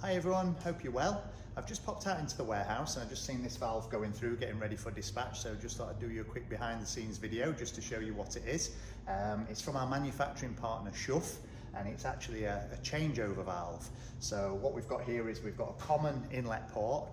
Hi everyone, hope you're well. I've just popped out into the warehouse and I've just seen this valve going through, getting ready for dispatch, so just thought I'd do you a quick behind the scenes video just to show you what it is. It's from our manufacturing partner SchuF, and it's actually a changeover valve. So what we've got here is we've got a common inlet port,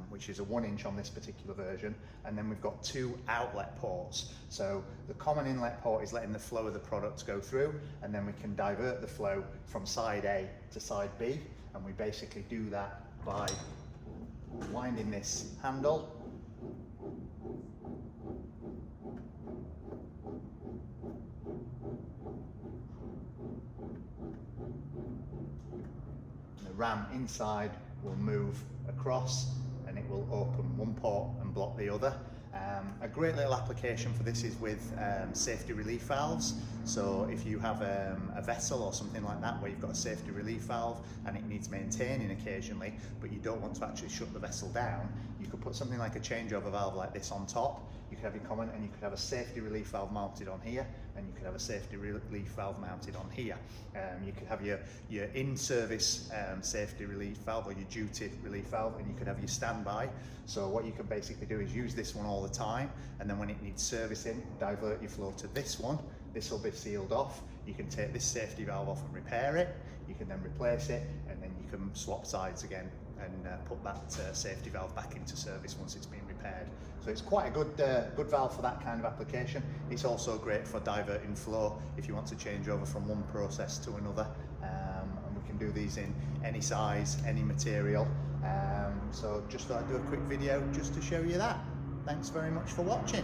which is a 1 inch on this particular version, and then we've got 2 outlet ports. So the common inlet port is letting the flow of the product go through, and then we can divert the flow from side A to side B, and we basically do that by winding this handle and the ram inside will move across and it will open one port and block the other. A great little application for this is with safety relief valves. So if you have a vessel or something like that where you've got a safety relief valve and it needs maintaining occasionally, but you don't want to actually shut the vessel down, you could put something like a changeover valve like this on top. You could have your common, and you could have a safety relief valve mounted on here, and you could have a safety relief valve mounted on here. You could have your in-service safety relief valve or your duty relief valve, and you could have your standby. So what you can basically do is use this one all the time, and then when it needs servicing, divert your flow to this one. This will be sealed off. You can take this safety valve off and repair it. You can then replace it, and then you can swap sides again and put that safety valve back into service once it's been repaired. So it's quite a good valve for that kind of application. It's also great for diverting flow if you want to change over from one process to another, and we can do these in any size, any material. So just thought I'd do a quick video just to show you that. Thanks very much for watching.